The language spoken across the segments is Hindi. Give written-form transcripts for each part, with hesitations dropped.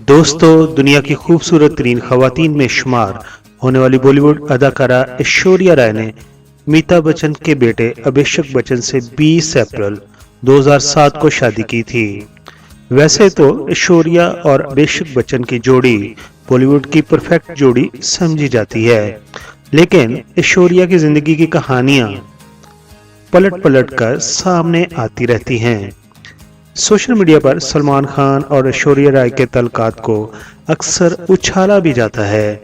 दोस्तों, दुनिया की खूबसूरत तरीन खवातीन में शुमार होने वाली बॉलीवुड अदाकारा ऐश्वर्या राय ने अमिताभ बच्चन के बेटे अभिषेक बच्चन से 20 अप्रैल 2007 को शादी की थी। वैसे तो ऐश्वर्या और अभिषेक बच्चन की जोड़ी बॉलीवुड की परफेक्ट जोड़ी समझी जाती है, लेकिन ऐश्वर्या की जिंदगी की कहानियां पलट पलट कर सामने आती रहती हैं। सोशल मीडिया पर सलमान खान और ऐश्वर्या राय के तल्लुकात को अक्सर उछाला भी जाता है।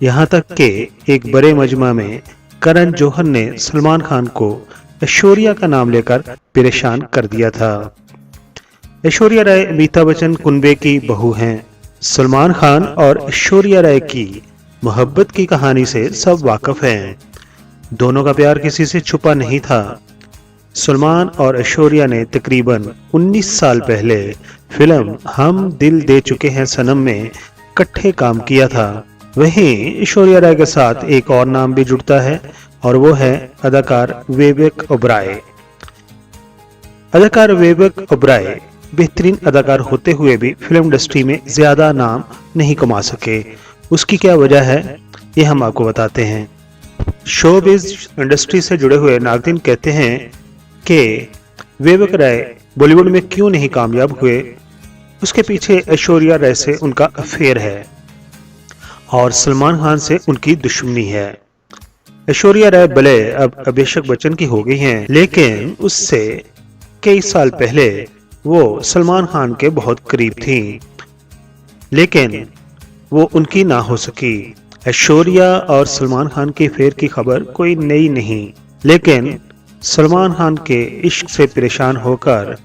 यहाँ तक कि एक बड़े मजमा में करण जौहर ने सलमान खान को ऐश्वर्या का नाम लेकर परेशान कर दिया था। ऐश्वर्या राय अमिताभ बच्चन कुनबे की बहू हैं। सलमान खान और ऐश्वर्या राय की मोहब्बत की कहानी से सब वाकिफ हैं। दोनों का प्यार किसी से छुपा नहीं था। सलमान और ऐश्वर्या ने तकरीबन 19 साल पहले फिल्म हम दिल दे चुके हैं सनम में इकट्ठे काम किया था। वहीं ऐश्वर्या राय के साथ एक और नाम भी जुड़ता है और वो है अदाकार विवेक ओबराय। अदाकार विवेक ओबराय बेहतरीन अदाकार होते हुए भी फिल्म इंडस्ट्री में ज्यादा नाम नहीं कमा सके। उसकी क्या वजह है, ये हम आपको बताते हैं। शोबिज इंडस्ट्री से जुड़े हुए नाज़रीन कहते हैं कि विवेक राय बॉलीवुड में क्यों नहीं कामयाब हुए। उसके पीछे ऐश्वर्या राय से उनका अफेयर है और सलमान खान से उनकी दुश्मनी है। ऐश्वर्या राय भले अब अभिषेक बच्चन की हो गई हैं, लेकिन उससे कई साल पहले वो सलमान खान के बहुत करीब थी, लेकिन वो उनकी ना हो सकी। ऐश्वर्या और सलमान खान के अफेयर की खबर कोई नई नहीं, लेकिन सलमान खान के इश्क से परेशान होकर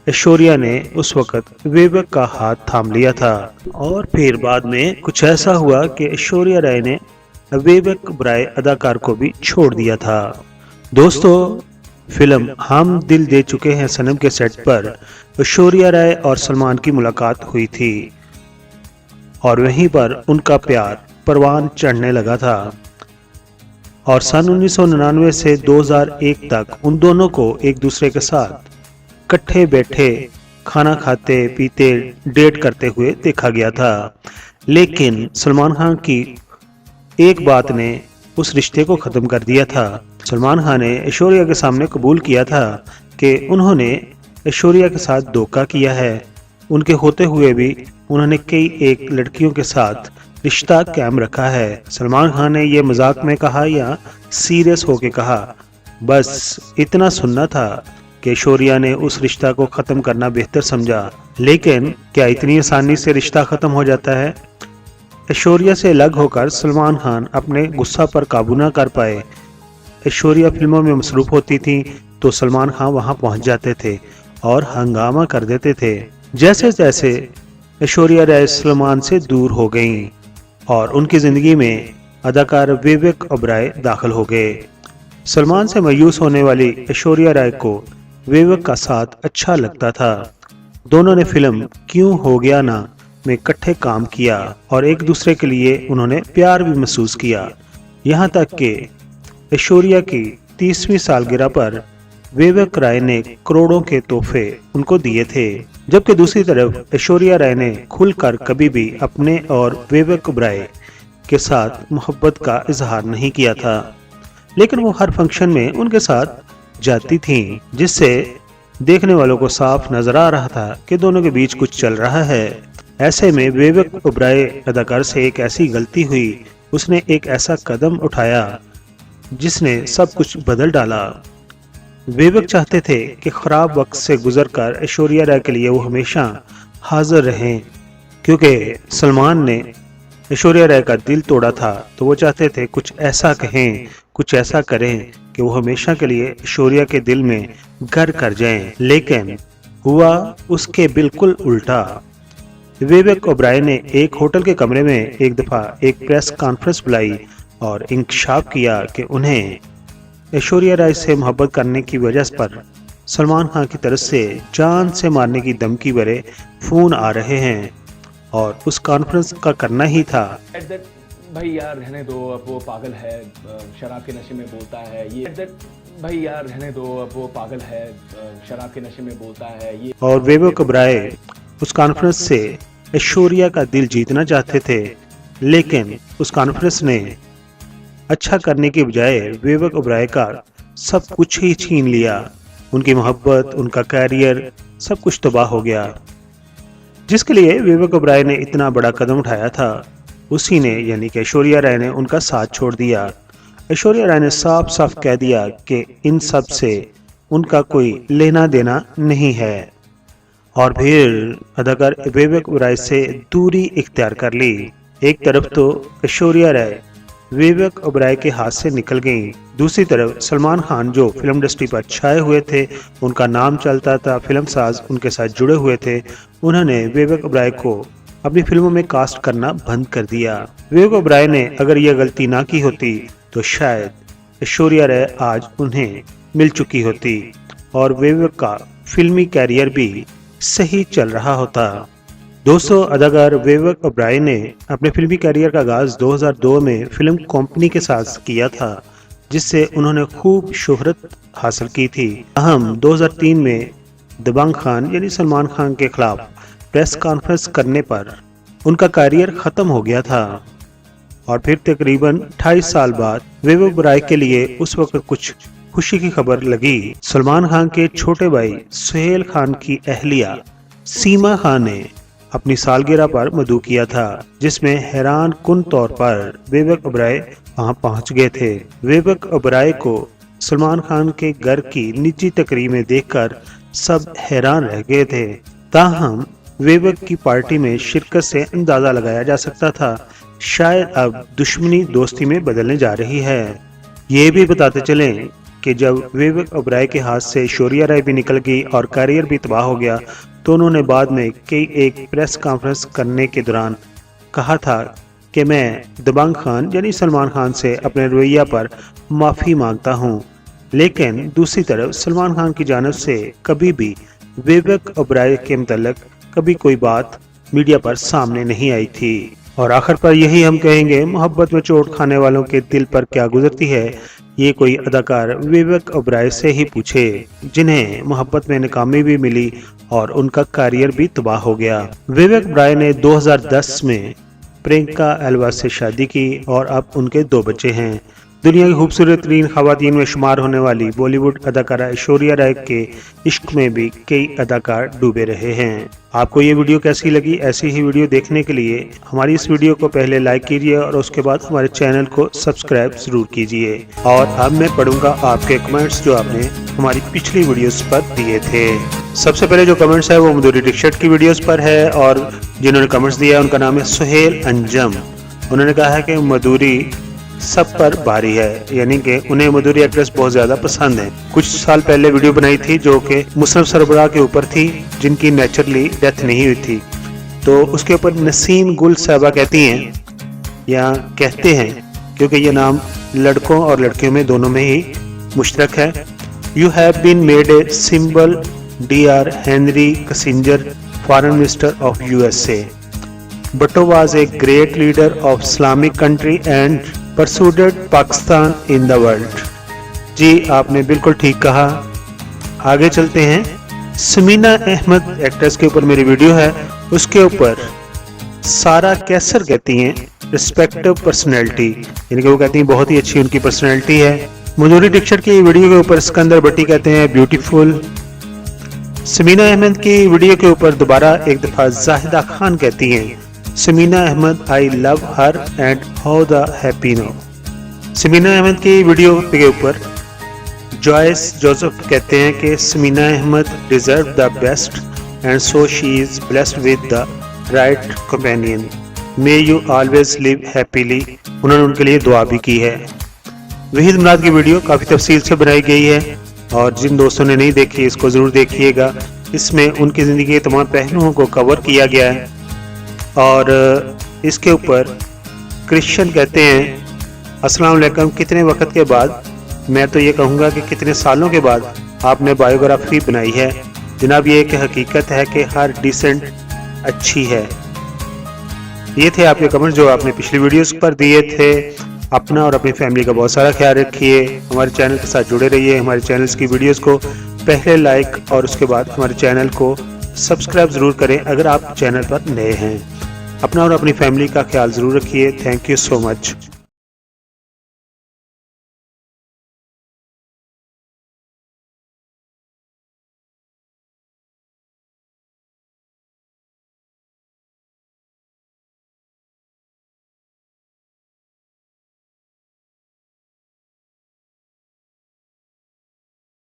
ऐश्वर्या ने उस वक्त विवेक का हाथ थाम लिया था और फिर बाद में कुछ ऐसा हुआ कि ऐश्वर्या राय ने विवेक ओबराय अदाकार को भी छोड़ दिया था। दोस्तों, फिल्म हम दिल दे चुके हैं सनम के सेट पर ऐश्वर्या राय और सलमान की मुलाकात हुई थी और वहीं पर उनका प्यार परवान चढ़ने लगा था और सन 1999 से 2001 तक उन दोनों को एक दूसरे के साथ इकट्ठे बैठे खाना खाते पीते डेट करते हुए देखा गया था। लेकिन सलमान खान की एक बात ने उस रिश्ते को ख़त्म कर दिया था। सलमान खान ने ऐश्वर्या के सामने कबूल किया था कि उन्होंने ऐश्वर्या के साथ धोखा किया है। उनके होते हुए भी उन्होंने कई एक लड़कियों के साथ रिश्ता कायम रखा है। सलमान खान ने यह मजाक में कहा या सीरियस होके कहा, बस इतना सुनना था कि ऐश्वर्या ने उस रिश्ता को ख़त्म करना बेहतर समझा। लेकिन क्या इतनी आसानी से रिश्ता ख़त्म हो जाता है? ऐश्वर्या से अलग होकर सलमान खान अपने गुस्सा पर काबू ना कर पाए। ऐश्वर्या फिल्मों में मसरूफ होती थी तो सलमान खान वहां पहुंच जाते थे और हंगामा कर देते थे। जैसे जैसे ऐश्वर्या राय सलमान से दूर हो गईं और उनकी जिंदगी में अदाकार विवेक ओबराय दाखिल हो गए। सलमान से मायूस होने वाली ऐश्वर्या राय को विवेक का साथ अच्छा लगता था। दोनों ने फिल्म क्यों हो गया ना में इकट्ठे काम किया और एक दूसरे के लिए उन्होंने प्यार भी महसूस किया। यहाँ तक कि ऐश्वर्या की 30वीं सालगिरह पर विवेक राय ने करोड़ों के तोहफे उनको दिए थे, जबकि दूसरी तरफ ऐश्वर्या राय ने खुलकर कभी भी अपने और विवेक ओबराय के साथ मोहब्बत का इजहार नहीं किया था। लेकिन वो हर फंक्शन में उनके साथ जाती थीं, जिससे देखने वालों को साफ नजर आ रहा था कि दोनों के बीच कुछ चल रहा है। ऐसे में विवेक ओबराय अदाकार से एक ऐसी गलती हुई, उसने एक ऐसा कदम उठाया जिसने सब कुछ बदल डाला। विवेक चाहते थे कि खराब वक्त से गुजरकर ऐश्वर्या राय के लिए वो हमेशा हाजिर रहें, क्योंकि सलमान ने ऐश्वर्या राय का दिल तोड़ा था, तो वो चाहते थे कुछ ऐसा कहें, कुछ ऐसा करें कि वो हमेशा के लिए ऐश्वर्या के दिल में घर कर जाएं। लेकिन हुआ उसके बिल्कुल उल्टा। विवेक ओबराय ने एक होटल के कमरे में एक दफा एक प्रेस कॉन्फ्रेंस बुलाई और इंकशाफ किया कि उन्हें ऐश्वर्या राय से मोहब्बत करने की वजह पर सलमान खान की तरफ से जान से मारने की धमकी भरे फोन आ रहे हैं और उस कॉन्फ्रेंस का करना ही था। भाई यार रहने दो, अब वो पागल है, शराब के नशे में बोलता है ये। भाई यार रहने दो, अब वो पागल है, शराब के नशे में बोलता है ये। और विवेक ओबराय उस कॉन्फ्रेंस से ऐश्वर्या का दिल जीतना चाहते थे, लेकिन उस कॉन्फ्रेंस ने अच्छा करने की बजाय विवेक ओबराय का सब कुछ ही छीन लिया। उनकी मोहब्बत, उनका कैरियर, सब कुछ तबाह हो गया। जिसके लिए विवेक ओबराय ने इतना बड़ा कदम उठाया था, उसी ने यानी कि ऐश्वर्या राय ने उनका साथ छोड़ दिया। ऐश्वर्या राय ने साफ साफ कह दिया कि इन सब से उनका कोई लेना देना नहीं है, और फिर अदाकार विवेक ओबराय से दूरी इख्तियार कर ली। एक तरफ तो ऐश्वर्या राय विवेक ओबराय के हाथ से निकल गईं, दूसरी तरफ सलमान खान जो फिल्म इंडस्ट्री पर छाए हुए थे, उनका नाम चलता था, फिल्म साज उनके साथ जुड़े हुए थे, उन्होंने विवेक ओबराय को अपनी फिल्मों में कास्ट करना बंद कर दिया। विवेक ओबराय ने अगर यह गलती ना की होती तो शायद ऐश्वर्या राय आज उन्हें मिल चुकी होती और विवेक का फिल्मी कैरियर भी सही चल रहा होता। दोस्तों, अदाकार विवेक ओबराय ने अपने फिल्मी कैरियर का आगाज 2002 में फिल्म कंपनी के साथ किया था, जिससे उन्होंने खूब शोहरत हासिल की थी। अहम 2003 में दबंग खान यानी सलमान खान के खिलाफ प्रेस कॉन्फ्रेंस करने पर उनका कैरियर खत्म हो गया था, और फिर तकरीबन 28 साल बाद विवेक ओबराय के लिए उस वक्त कुछ खुशी की खबर लगी। सलमान खान के छोटे भाई सुहेल खान की अहलिया सीमा खान ने अपनी सालगिरह पर मदऊ किया था, जिसमें हैरान कुन तौर पर विवेक ओबराय वहां पहुंच गए थे। विवेक ओबराय को सलमान खान के घर की निजी तकरीब में देखकर सब हैरान रह गए थे। ताहम विवेक की पार्टी में शिरकत से अंदाजा लगाया जा सकता था शायद अब दुश्मनी दोस्ती में बदलने जा रही है। ये भी बताते चलें कि जब विवेक ओबराय के हाथ से ऐश्वर्या राय भी निकल गई और कैरियर भी तबाह हो गया, तो उन्होंने बाद में एक प्रेस कॉन्फ्रेंस करने के दौरान कहा था कि मैं दबंग खान यानी सलमान खान से अपने रवैया पर माफ़ी मांगता हूं, लेकिन दूसरी तरफ सलमान खान की जानिब से कभी भी विवेक ओबराय के मुतल्लिक कभी कोई बात मीडिया पर सामने नहीं आई थी। और आखिर पर यही हम कहेंगे, मोहब्बत में चोट खाने वालों के दिल पर क्या गुजरती है, ये कोई अदाकार विवेक ओबराय से ही पूछे, जिन्हें मोहब्बत में नाकामी भी मिली और उनका कैरियर भी तबाह हो गया। विवेक ओबराय ने 2010 में प्रियंका एल्वा से शादी की और अब उनके 2 बच्चे हैं। दुनिया की खूबसूरत तरीन खवातीन में शुमार होने वाली बॉलीवुड अदाकारा ऐश्वर्या राय के इश्क में भी कई अदाकार डूबे रहे हैं। आपको ये वीडियो कैसी लगी? ऐसी ही वीडियो देखने के लिए हमारी इस वीडियो को पहले लाइक कीजिए और उसके बाद हमारे चैनल को सब्सक्राइब जरूर कीजिए। और अब मैं पढ़ूंगा आपके कमेंट्स जो आपने हमारी पिछली वीडियोस पर दिए थे। सबसे पहले जो कमेंट्स है वो मधुरी दीक्षित की वीडियोस पर है, और जिन्होंने कमेंट्स दिया है उनका नाम है सुहेल अंजम। उन्होंने कहा है कि मधुरी सब पर भारी है, यानी कि उन्हें मधुरी एक्ट्रेस बहुत ज्यादा पसंद है। कुछ साल पहले वीडियो बनाई थी जो कि मुसरफ सरबराह के ऊपर थी, जिनकी नेचुरली डेथ नहीं हुई थी, तो उसके ऊपर नसीम गुल साहबा कहती हैं या कहते हैं, क्योंकि ये नाम लड़कों और लड़कियों में दोनों में ही मुश्तरक है। You have been made a symbol Dr. Henry Kissinger, Foreign Minister of USA. Bhutto was a great leader of Islamic country and persuaded Pakistan in the world. जी आपने बिल्कुल ठीक कहा। आगे चलते हैं। समीना अहमद एक्ट्रेस के ऊपर मेरी वीडियो है, उसके ऊपर सारा कैसर कहती हैं रिस्पेक्टिव पर्सनैलिटी, यानी कि वो कहती हैं बहुत ही अच्छी उनकी पर्सनैलिटी है। मधुरी दीक्षित की वीडियो के ऊपर सिकंदर भट्टी कहते हैं ब्यूटीफुल। समीना अहमद की वीडियो के ऊपर दोबारा एक दफा जाहिदा खान कहती हैं Sameena Ahmed I love her and how the happy know. Sameena Ahmed की वीडियो के ऊपर जॉयस जोसेफ कहते हैं कि Sameena Ahmed deserve the best and so she is blessed with the right companion, may you always live happily. उन्होंने उनके लिए दुआ भी की है। वहीद मुराद की वीडियो काफ़ी तफसील से बनाई गई है, और जिन दोस्तों ने नहीं देखी इसको ज़रूर देखिएगा। इसमें उनकी ज़िंदगी के तमाम पहलुओं को कवर किया गया है। और इसके ऊपर क्रिश्चियन कहते हैं अस्सलाम वालेकुम, कितने वक्त के बाद, मैं तो ये कहूँगा कि कितने सालों के बाद आपने बायोग्राफी बनाई है। जनाब ये एक हकीकत है कि हर डिसेंट अच्छी है। ये थे आपके कमेंट जो आपने पिछली वीडियोस पर दिए थे। अपना और अपनी फैमिली का बहुत सारा ख्याल रखिए। हमारे चैनल के साथ जुड़े रहिए। हमारे चैनल्स की वीडियोस को पहले लाइक और उसके बाद हमारे चैनल को सब्सक्राइब ज़रूर करें अगर आप चैनल पर नए हैं। अपना और अपनी फैमिली का ख्याल ज़रूर रखिए। Thank you so much.